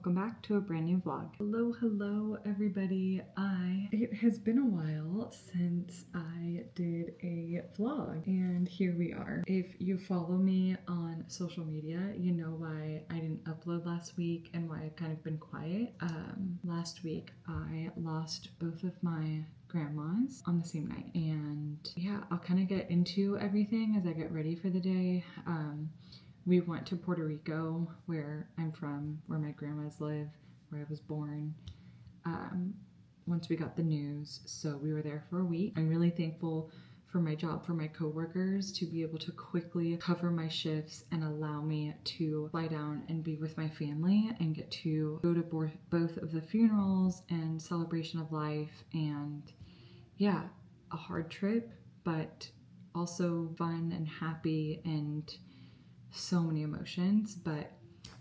welcome back to a brand new vlog. Hello everybody. It has been a while since I did a vlog and here we are. If you follow me on social media, you know why I didn't upload last week and why I've kind of been quiet. Last week I lost both of my grandmas on the same night, and yeah, I'll kind of get into everything as I get ready for the day. We went to Puerto Rico, where I'm from, where my grandmas live, where I was born, once we got the news. So we were there for a week. I'm really thankful for my job, for my coworkers, to be able to quickly cover my shifts and allow me to fly down and be with my family and get to go to both of the funerals and celebration of life. And yeah, a hard trip, but also fun and happy and so many emotions. But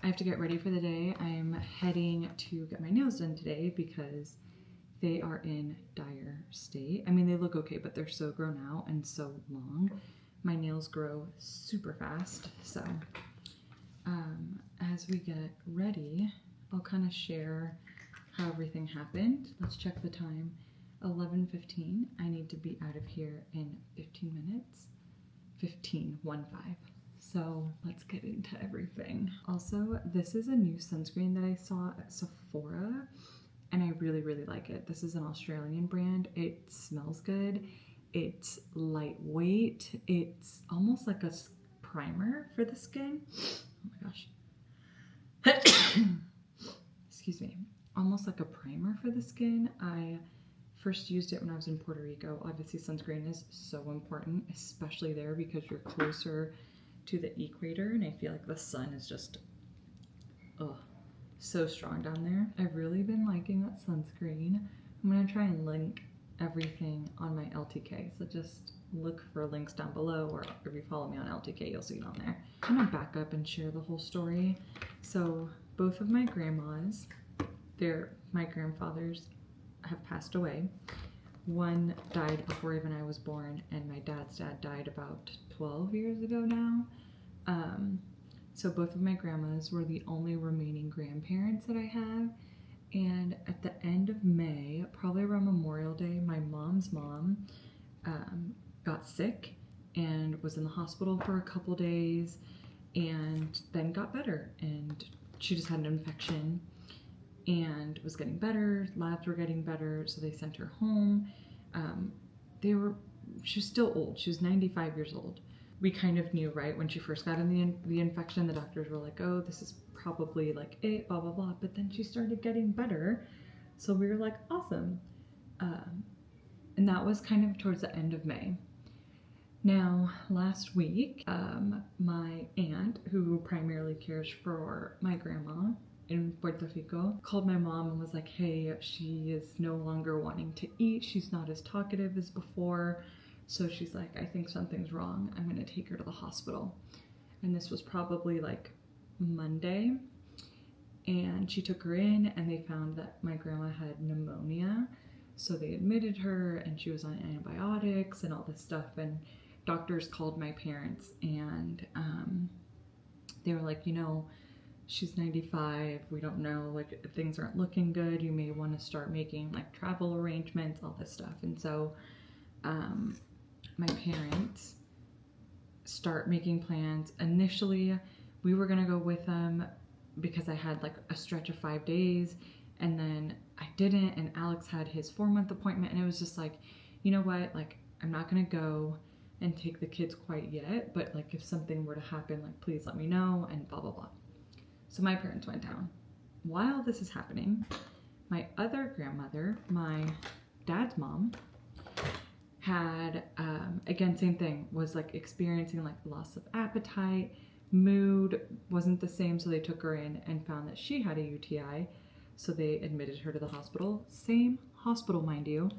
I have to get ready for the day. I'm heading to get my nails done today because they are in dire state. I mean, they look okay, but they're so grown out and so long. My nails grow super fast. So as we get ready, I'll kind of share how everything happened. Let's check the time. 11:15. I need to be out of here in 15 minutes. 15. So let's get into everything. Also, this is a new sunscreen that I saw at Sephora and I really like it. This is an Australian brand. It smells good. It's lightweight. It's almost like a primer for the skin. Oh my gosh. Excuse me. Almost like a primer for the skin. I first used it when I was in Puerto Rico. Obviously, sunscreen is so important, especially there because you're closer to the equator, and I feel like the sun is just so strong down there. I've really been liking that sunscreen. I'm gonna try and link everything on my LTK, so just look for links down below, or if you follow me on LTK, you'll see it on there. I'm gonna back up and share the whole story. So both of my grandmas, my grandfathers have passed away. One died before even I was born, and my dad's dad died about 12 years ago now. So both of my grandmas were the only remaining grandparents that I have. And at the end of May, probably around Memorial Day, my mom's mom got sick and was in the hospital for a couple days and then got better. And she just had an infection and was getting better. Labs were getting better, so they sent her home. She was still old. She was 95 years old. We kind of knew, right, when she first got in the infection, the doctors were like, oh, this is probably like it, blah, blah, blah. But then she started getting better. So we were like, awesome. And that was kind of towards the end of May. Now, last week, my aunt, who primarily cares for my grandma in Puerto Rico, called my mom and was like, hey, she is no longer wanting to eat. She's not as talkative as before. So she's like, I think something's wrong. I'm gonna take her to the hospital. And this was probably like Monday. And she took her in and they found that my grandma had pneumonia. So they admitted her and she was on antibiotics and all this stuff. And doctors called my parents and they were like, you know, she's 95. We don't know, like, things aren't looking good. You may want to start making like travel arrangements, all this stuff. And so my parents start making plans. Initially, we were gonna go with them because I had like a stretch of 5 days, and then I didn't, and Alex had his 4-month appointment, and it was just like, you know what, like, I'm not gonna go and take the kids quite yet, but like if something were to happen, like, please let me know, and blah, blah, blah. So my parents went down. While this is happening, my other grandmother, my dad's mom, had, again, same thing, was like experiencing like loss of appetite, mood wasn't the same, so they took her in and found that she had a UTI, so they admitted her to the hospital. Same hospital, mind you,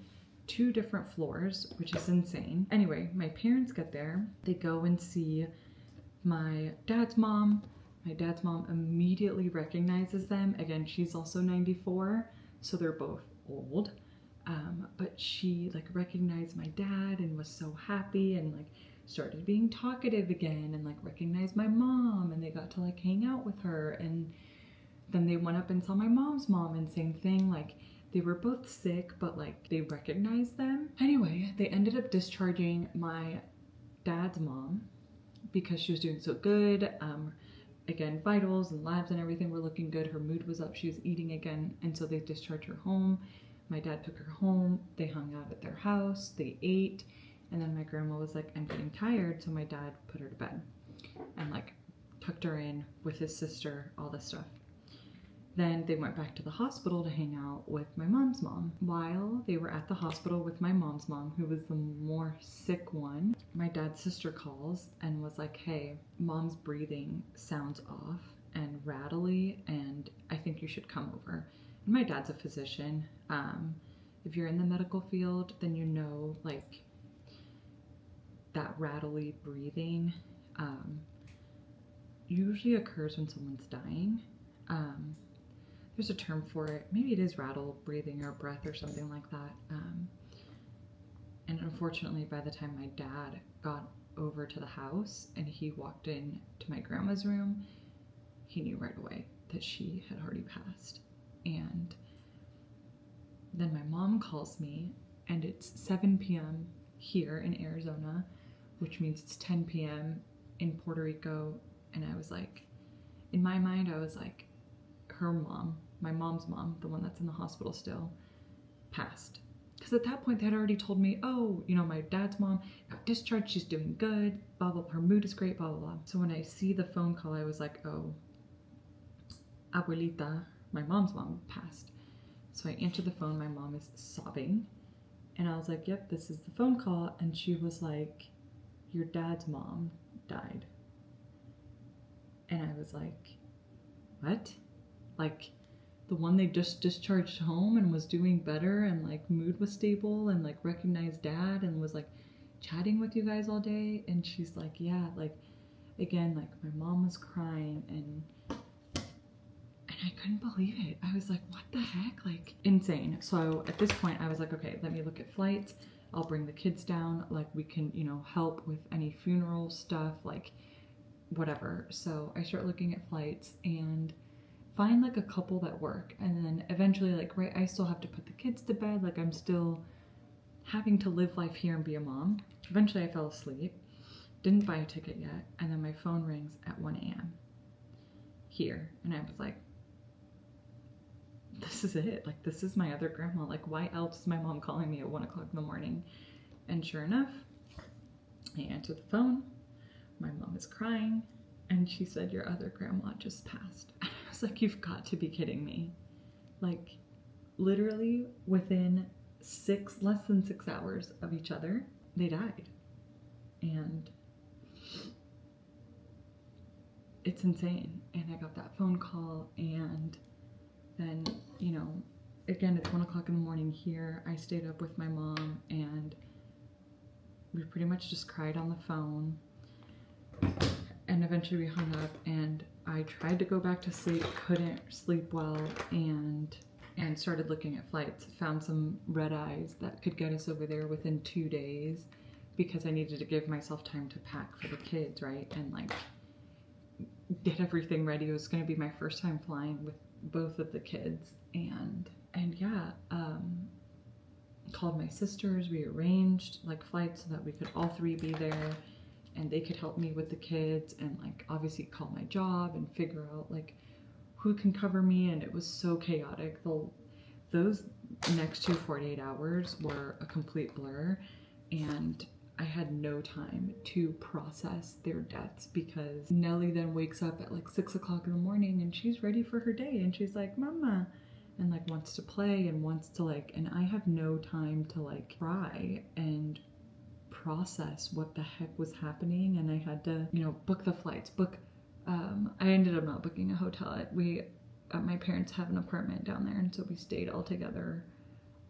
2 different floors, which is insane. Anyway, my parents get there, they go and see my dad's mom. My dad's mom immediately recognizes them. Again, she's also 94, so they're both old. But she like recognized my dad and was so happy and like started being talkative again and like recognized my mom, and they got to like hang out with her. And Then they went up and saw my mom's mom, and same thing, like they were both sick, but like they recognized them. Anyway, they ended up discharging my dad's mom because she was doing so good. Again, vitals and labs and everything were looking good. Her mood was up, she was eating again, and so they discharged her home. My dad took her home, they hung out at their house, they ate, and then my grandma was like, I'm getting tired, so my dad put her to bed and like tucked her in with his sister, all this stuff. Then they went back to the hospital to hang out with my mom's mom. While they were at the hospital with my mom's mom, who was the more sick one, my dad's sister calls and was like, hey, mom's breathing sounds off and rattly, and I think you should come over. And my dad's a physician. If you're in the medical field, then you know, like, that rattly breathing usually occurs when someone's dying. There's a term for it. Maybe it is rattle breathing or breath or something like that. And unfortunately, by the time my dad got over to the house and he walked in to my grandma's room, he knew right away that she had already passed. And then my mom calls me, and it's 7 p.m. here in Arizona, which means it's 10 p.m. in Puerto Rico. And I was like, in my mind, I was like, her mom, my mom's mom, the one that's in the hospital still, passed. Because at that point, they had already told me, oh, you know, my dad's mom got discharged, she's doing good, blah, blah, her mood is great, blah, blah, blah. So when I see the phone call, I was like, oh, abuelita, my mom's mom, passed. So I answered the phone, my mom is sobbing. And I was like, yep, this is the phone call. And she was like, your dad's mom died. And I was like, what? Like, the one they just discharged home and was doing better and like mood was stable and like recognized dad and was like chatting with you guys all day. And she's like, yeah, like, again, like my mom was crying and I couldn't believe it. I was like, what the heck? Like, insane. So at this point I was like, okay, let me look at flights. I'll bring the kids down. Like, we can, you know, help with any funeral stuff, like whatever. So I start looking at flights and find like a couple that work. And then eventually, like, right, I still have to put the kids to bed. Like, I'm still having to live life here and be a mom. Eventually I fell asleep, didn't buy a ticket yet. And then my phone rings at 1 a.m. here. And I was like, this is it. Like, this is my other grandma. Like, why else is my mom calling me at 1 o'clock in the morning? And sure enough, I answered the phone. My mom is crying. And she said, your other grandma just passed. And I was like, you've got to be kidding me. Like, literally within less than 6 hours of each other, they died. And it's insane. And I got that phone call, and then, you know, again, it's 1 o'clock in the morning here. I stayed up with my mom and we pretty much just cried on the phone. And eventually we hung up, and I tried to go back to sleep, couldn't sleep well, and started looking at flights. Found some red eyes that could get us over there within 2 days, because I needed to give myself time to pack for the kids, right? And like get everything ready. It was going to be my first time flying with both of the kids, and yeah, called my sisters, we arranged like flights so that we could all three be there and they could help me with the kids, and like obviously call my job and figure out like who can cover me. And it was so chaotic. Those next 48 hours were a complete blur, and I had no time to process their deaths, because Nellie then wakes up at like 6 o'clock in the morning and she's ready for her day, and she's like, mama, and like wants to play and wants to like, and I have no time to like cry and process what the heck was happening. And I had to, you know, book the flights, I ended up not booking a hotel. My parents have an apartment down there, and so we stayed all together,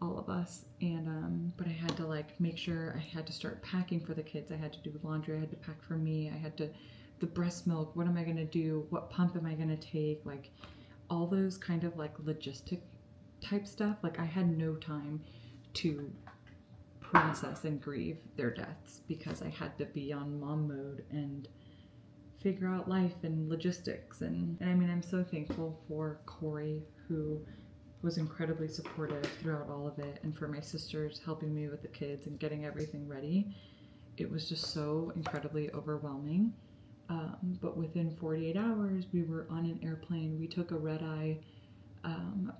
all of us. And but I had to like make sure, I had to start packing for the kids. I had to do laundry, I had to pack for me, I had to, the breast milk, what am I gonna do, what pump am I gonna take, like all those kind of like logistic type stuff. Like I had no time to process and grieve their deaths, because I had to be on mom mode and figure out life and logistics. And I mean, I'm so thankful for Corey, who was incredibly supportive throughout all of it, and for my sisters helping me with the kids and getting everything ready. It was just so incredibly overwhelming. But within 48 hours, we were on an airplane. We took a red eye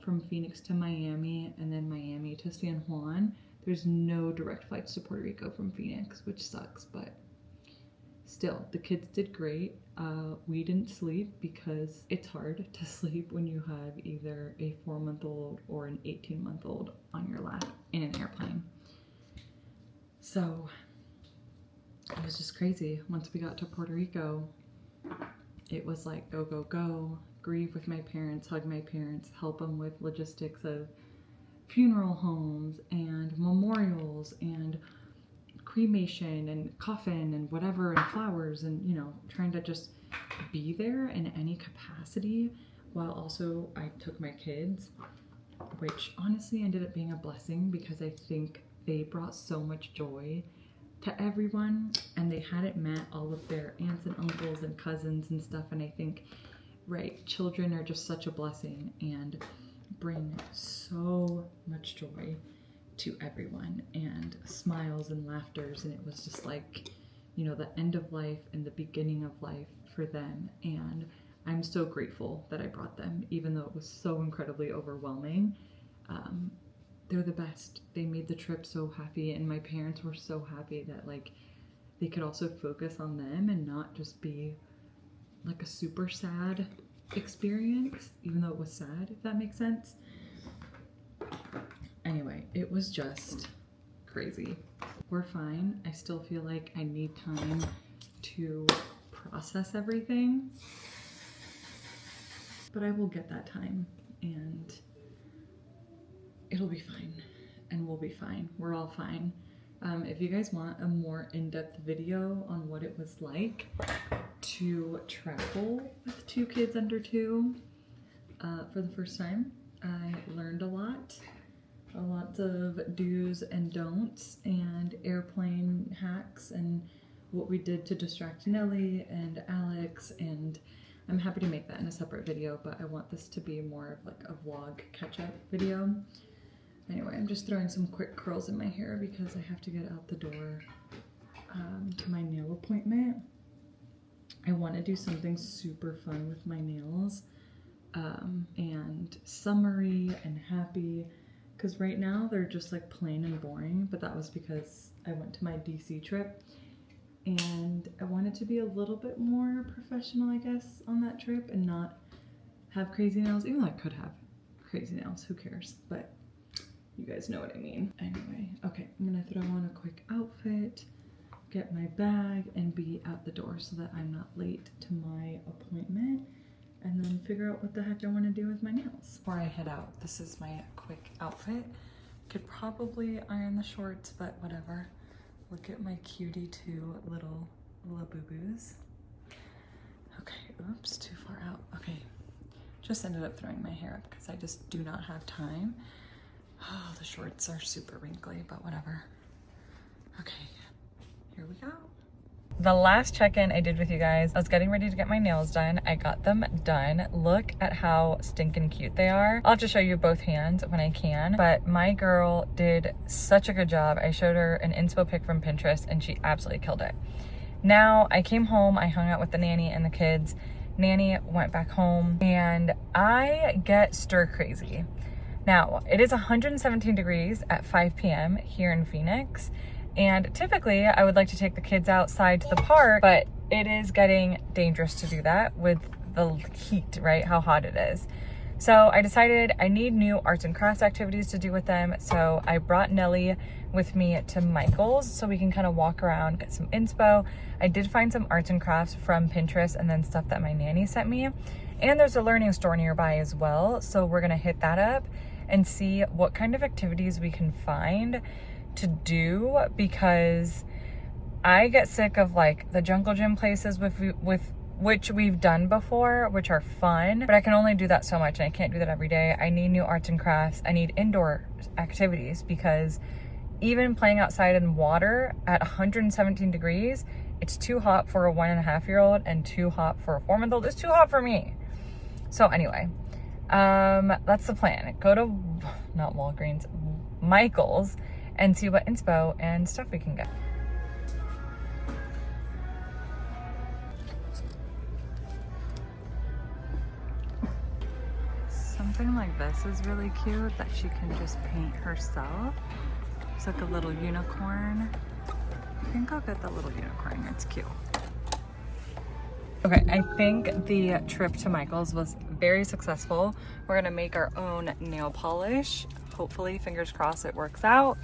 from Phoenix to Miami, and then Miami to San Juan. There's no direct flights to Puerto Rico from Phoenix, which sucks, but still, the kids did great. We didn't sleep because it's hard to sleep when you have either a 4-month-old or an 18-month-old on your lap in an airplane. So it was just crazy. Once we got to Puerto Rico, it was like go, go, go, grieve with my parents, hug my parents, help them with logistics of funeral homes and memorials and cremation and coffin and whatever, and flowers, and you know, trying to just be there in any capacity, while also I took my kids, which honestly ended up being a blessing because I think they brought so much joy to everyone, and they hadn't met all of their aunts and uncles and cousins and stuff. And I think, right, children are just such a blessing and bring so much joy to everyone, and smiles and laughters. And it was just like, you know, the end of life and the beginning of life for them. And I'm so grateful that I brought them, even though it was so incredibly overwhelming. They're the best. They made the trip so happy, and my parents were so happy that like they could also focus on them and not just be like a super sad experience, even though it was sad, if that makes sense. Anyway, it was just crazy. We're fine. I still feel like I need time to process everything, but I will get that time, and it'll be fine, and we'll be fine. We're all fine. If you guys want a more in-depth video on what it was like to travel with 2 kids under 2 for the first time, I learned a lot of do's and don'ts and airplane hacks and what we did to distract Nellie and Alex, and I'm happy to make that in a separate video, but I want this to be more of like a vlog catch-up video. Anyway, I'm just throwing some quick curls in my hair because I have to get out the door to my nail appointment. I want to do something super fun with my nails and summery and happy, because right now they're just like plain and boring, but that was because I went to my DC trip and I wanted to be a little bit more professional, I guess, on that trip and not have crazy nails, even though I could have crazy nails, who cares, but you guys know what I mean. Anyway, okay, I'm gonna throw on a quick outfit, get my bag, and be out the door so that I'm not late to my appointment, and then figure out what the heck I want to do with my nails. Before I head out, this is my quick outfit. Could probably iron the shorts, but whatever. Look at my cutie 2 little boo-boos. Okay, oops, too far out. Okay, just ended up throwing my hair up because I just do not have time. Oh, the shorts are super wrinkly, but whatever. Okay, here we go. The last check-in I did with you guys, I was getting ready to get my nails done. I got them done. Look at how stinking cute they are. I'll have to show you both hands when I can, but my girl did such a good job. I showed her an inspo pic from Pinterest and she absolutely killed it. Now I came home, I hung out with the nanny and the kids. Nanny went back home and I get stir crazy. Now, it is 117 degrees at 5 p.m. here in Phoenix, and typically I would like to take the kids outside to the park, but it is getting dangerous to do that with the heat, right? How hot it is. So I decided I need new arts and crafts activities to do with them, so I brought Nellie with me to Michael's so we can kind of walk around, get some inspo. I did find some arts and crafts from Pinterest and then stuff that my nanny sent me, and there's a learning store nearby as well, so we're gonna hit that up and see what kind of activities we can find to do, because I get sick of like the jungle gym places with which we've done before, which are fun, but I can only do that so much and I can't do that every day. I need new arts and crafts. I need indoor activities, because even playing outside in water at 117 degrees It's too hot for a 1.5-year-old and too hot for a 4-month-old. It's too hot for me. So anyway, that's the plan. Go to, not Walgreens, Michael's, and see what inspo and stuff we can get. Something like this is really cute that she can just paint herself. It's like a little unicorn. I think I'll get the little unicorn. It's cute. Okay, I think the trip to Michael's was very successful. We're gonna make our own nail polish. Hopefully, fingers crossed, it works out.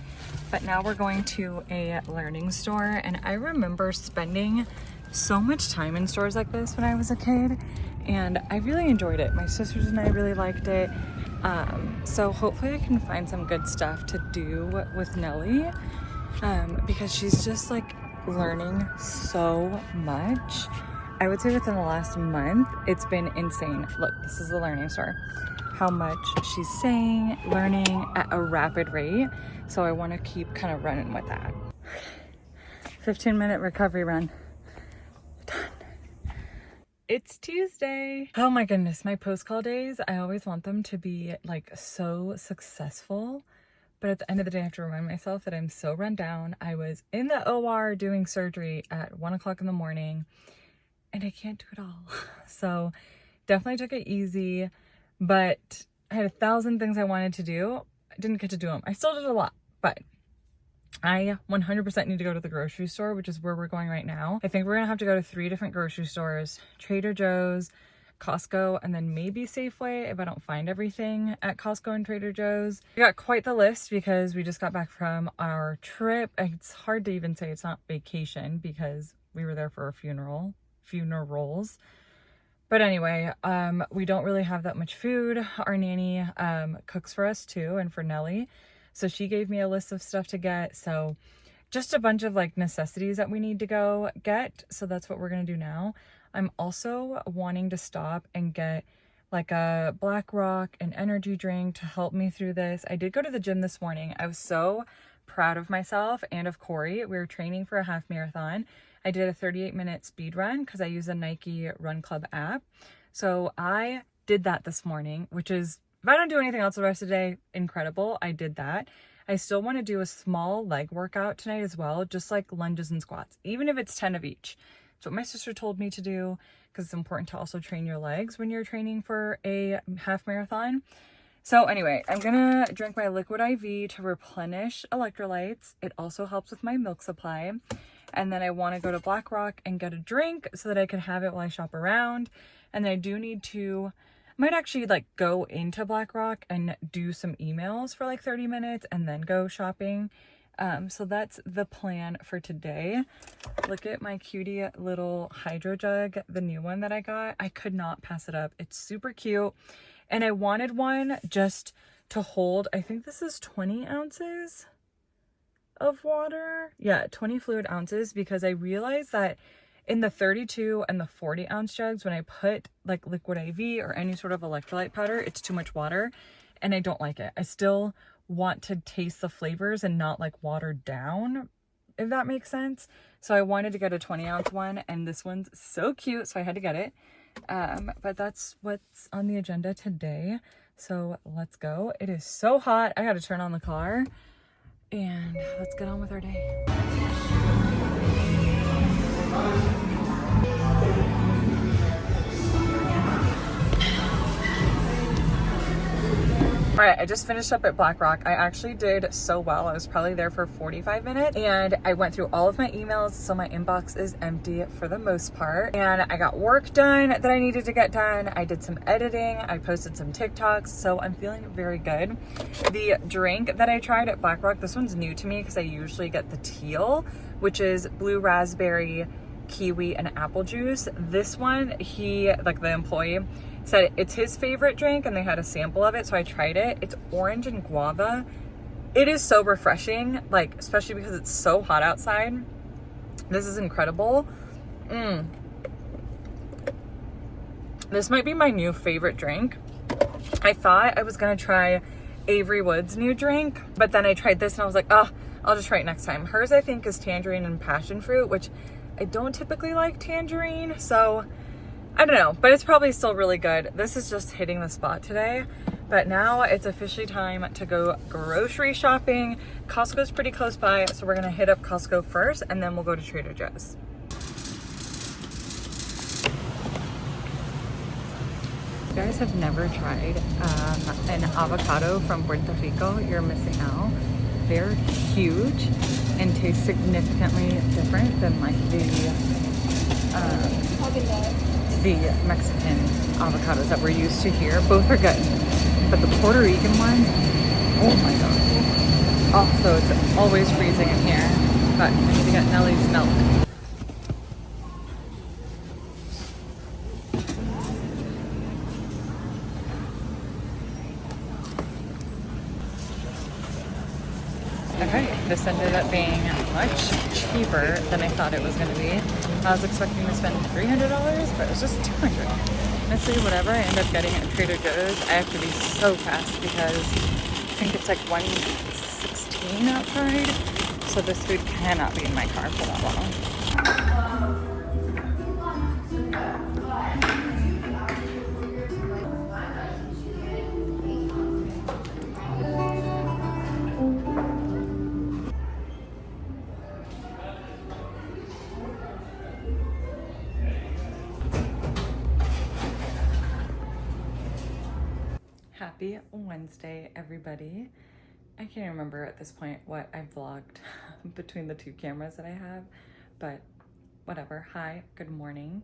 But now we're going to a learning store, and I remember spending so much time in stores like this when I was a kid, and I really enjoyed it. My sisters and I really liked it. So hopefully I can find some good stuff to do with Nellie, because she's just like learning so much. I would say within the last month, it's been insane. Look, this is the learning store. How much she's saying, learning at a rapid rate. So I want to keep kind of running with that. 15-minute recovery run. Done. It's Tuesday. Oh my goodness, my post-call days, I always want them to be like so successful. But at the end of the day, I have to remind myself that I'm so run down. I was in the OR doing surgery at 1 o'clock in the morning, and I can't do it all. So definitely took it easy, but I had 1,000 things I wanted to do. I didn't get to do them. I still did a lot, but I 100% need to go to the grocery store, which is where we're going right now. I think we're gonna have to go to 3 different grocery stores: Trader Joe's, Costco, and then maybe Safeway if I don't find everything at Costco and Trader Joe's. We got quite the list because we just got back from our trip. It's hard to even say it's not vacation because we were there for a funerals. But anyway, we don't really have that much food. Our nanny cooks for us too, and for Nellie. So she gave me a list of stuff to get. So just a bunch of like necessities that we need to go get. So that's what we're gonna do now. I'm also wanting to stop and get like a Black Rock, an energy drink to help me through this. I did go to the gym this morning. I was so proud of myself and of Corey. We were training for a half marathon. I did a 38-minute speed run because I use a Nike Run Club app. So I did that this morning, which is, if I don't do anything else the rest of the day, incredible. I did that. I still want to do a small leg workout tonight as well, just like lunges and squats, even if it's 10 of each. That's what my sister told me to do because it's important to also train your legs when you're training for a half marathon. So anyway, I'm gonna drink my liquid IV to replenish electrolytes. It also helps with my milk supply. And then I want to go to Black Rock and get a drink so that I can have it while I shop around. And then I do need to, I might actually like go into Black Rock and do some emails for like 30 minutes and then go shopping. So that's the plan for today. Look at my cutie little hydro jug, the new one that I got. I could not pass it up. It's super cute. And I wanted one just to hold, I think this is 20 ounces of water. Yeah, 20 fluid ounces, because I realized that in the 32 and the 40 ounce jugs, when I put like liquid IV or any sort of electrolyte powder, it's too much water and I don't like it. I still want to taste the flavors and not like watered down, if that makes sense. So I wanted to get a 20 ounce one, and this one's so cute, so I had to get it. But that's what's on the agenda today. So let's go. It is so hot. I got to turn on the car and let's get on with our day. All right, I just finished up at Black Rock. I actually did so well. I was probably there for 45 minutes and I went through all of my emails, so my inbox is empty for the most part. And I got work done that I needed to get done. I did some editing. I posted some TikToks, so I'm feeling very good. The drink that I tried at Black Rock, this one's new to me because I usually get the teal, which is blue raspberry, kiwi, and apple juice. This one, like the employee, said it's his favorite drink and they had a sample of it, so I tried it. It's orange and guava. It is so refreshing, like especially because it's so hot outside. This is incredible. This might be my new favorite drink. I thought I was gonna try Avery Wood's new drink, but then I tried this and I was like, oh, I'll just try it next time. Hers, I think, is tangerine and passion fruit, which I don't typically like tangerine, so I don't know, but it's probably still really good. This is just hitting the spot today, but now it's officially time to go grocery shopping. Costco's pretty close by, so we're gonna hit up Costco first and then we'll go to Trader Joe's. If you guys have never tried an avocado from Puerto Rico, you're missing out. They're huge and taste significantly different than like the Mexican avocados that we're used to here. Both are good, but the Puerto Rican ones, oh my god. Also, it's always freezing in here, but I need to get Nellie's milk. Okay, this ended up being much cheaper than I thought it was going to be. I was expecting to spend $300, but it was just $200. Honestly, whatever I end up getting at Trader Joe's, I have to be so fast because I think it's like 1:16 outside, so this food cannot be in my car for that long. Happy Wednesday, everybody. I can't remember at this point what I vlogged between the two cameras that I have, but whatever. Hi, good morning.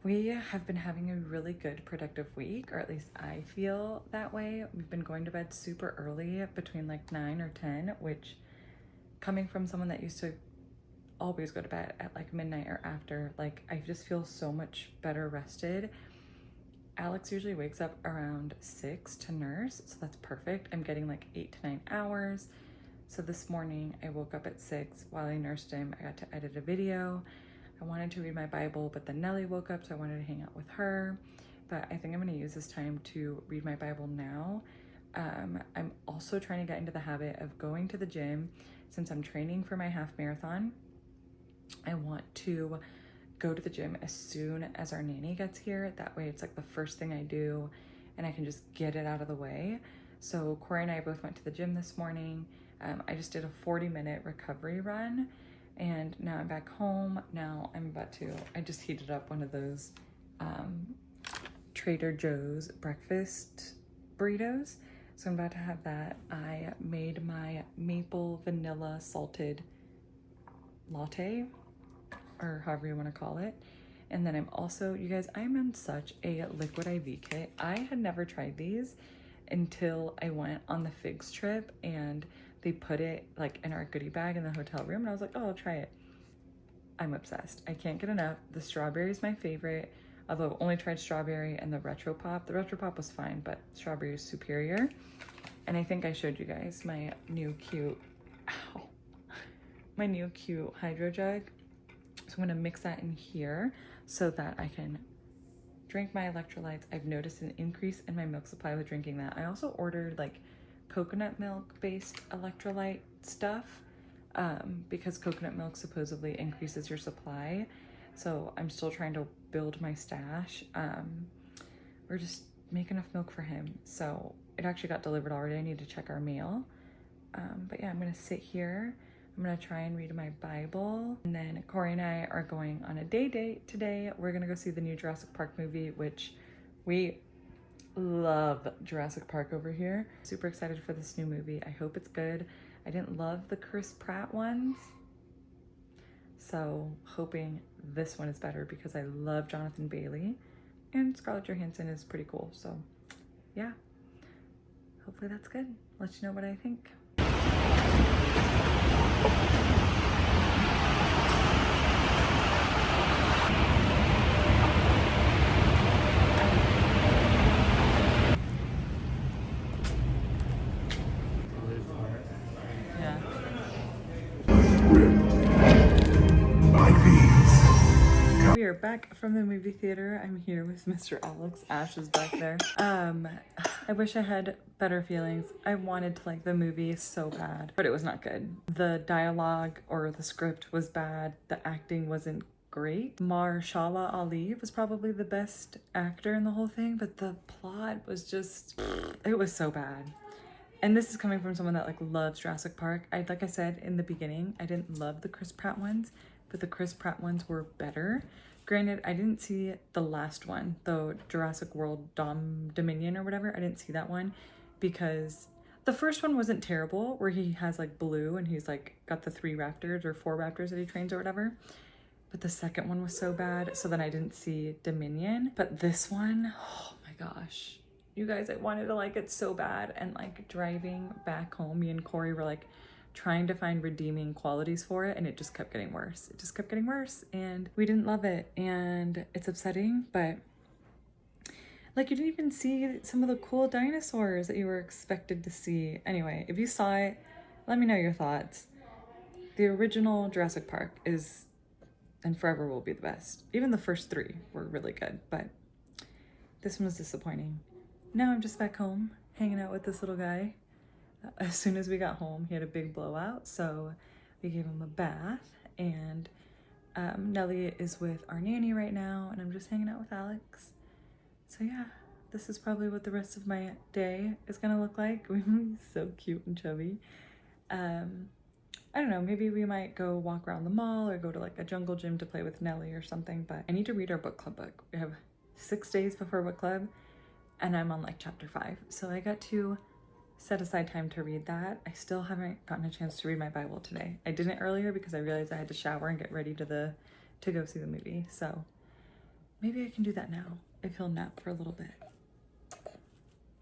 We have been having a really good, productive week, or at least I feel that way. We've been going to bed super early, between like 9 or 10, which, coming from someone that used to always go to bed at like midnight or after, like I just feel so much better rested. Alex usually wakes up around 6 to nurse, so that's perfect. I'm getting like 8 to 9 hours. So this morning I woke up at 6. While I nursed him, I got to edit a video. I wanted to read my Bible, but then Nellie woke up, so I wanted to hang out with her. But I think I'm gonna use this time to read my Bible now. I'm also trying to get into the habit of going to the gym. Since I'm training for my half marathon, I want to go to the gym as soon as our nanny gets here. That way it's like the first thing I do and I can just get it out of the way. So Corey and I both went to the gym this morning. I just did a 40-minute recovery run and now I'm back home. Now I'm about to, I just heated up one of those Trader Joe's breakfast burritos. So I'm about to have that. I made my maple vanilla salted latte, or however you want to call it. And then I'm also, you guys, I'm on such a liquid IV kit. I had never tried these until I went on the Figs trip and they put it like in our goodie bag in the hotel room and I was like, oh, I'll try it. I'm obsessed. I can't get enough. The strawberry is my favorite, although I've only tried strawberry and the retro pop. The retro pop was fine, but strawberry is superior. And I think I showed you guys my new cute, my new cute hydro jug. So I'm gonna mix that in here so that I can drink my electrolytes. I've noticed an increase in my milk supply with drinking that. I also ordered like coconut milk based electrolyte stuff because coconut milk supposedly increases your supply. So I'm still trying to build my stash. We're just make enough milk for him. So it actually got delivered already. I need to check our mail. But yeah, I'm gonna sit here. I'm gonna try and read my Bible. And then Corey and I are going on a day date today. We're gonna go see the new Jurassic Park movie, which we love Jurassic Park over here. Super excited for this new movie. I hope it's good. I didn't love the Chris Pratt ones, so hoping this one is better because I love Jonathan Bailey and Scarlett Johansson is pretty cool. So yeah, hopefully that's good. Let you know what I think. We are back from the movie theater. I'm here with Mr. Alex. Ash is back there. I wish I had better feelings. I wanted to like the movie so bad, but it was not good. The dialogue or the script was bad. The acting wasn't great. Mahershala Ali was probably the best actor in the whole thing, but the plot was just, it was so bad. And this is coming from someone that like loves Jurassic Park. Like I said in the beginning, I didn't love the Chris Pratt ones, but the Chris Pratt ones were better. Granted, I didn't see the last one, the Jurassic World Dominion or whatever. I didn't see that one because the first one wasn't terrible, where he has like Blue and he's like got the 3 raptors or 4 raptors that he trains or whatever. But the second one was so bad, so then I didn't see Dominion. But this one, oh my gosh. You guys, I wanted to like it so bad. And like driving back home, me and Corey were like trying to find redeeming qualities for it, and it just kept getting worse. It just kept getting worse, and we didn't love it, and it's upsetting. But like, you didn't even see some of the cool dinosaurs that you were expected to see. Anyway, if you saw it, let me know your thoughts. The original Jurassic Park is, and forever will be, the best. Even the first 3 were really good, but this one was disappointing. Now I'm just back home hanging out with this little guy. As soon as we got home, he had a big blowout, so we gave him a bath, and Nellie is with our nanny right now, and I'm just hanging out with Alex. So yeah, this is probably what the rest of my day is gonna look like. We're so cute and chubby. I don't know, maybe we might go walk around the mall or go to like a jungle gym to play with Nellie or something, but I need to read our book club book. We have 6 days before book club, and I'm on like chapter 5, so I got to set aside time to read that. I still haven't gotten a chance to read my Bible today. I didn't earlier because I realized I had to shower and get ready to go see the movie. So maybe I can do that now if he'll nap for a little bit.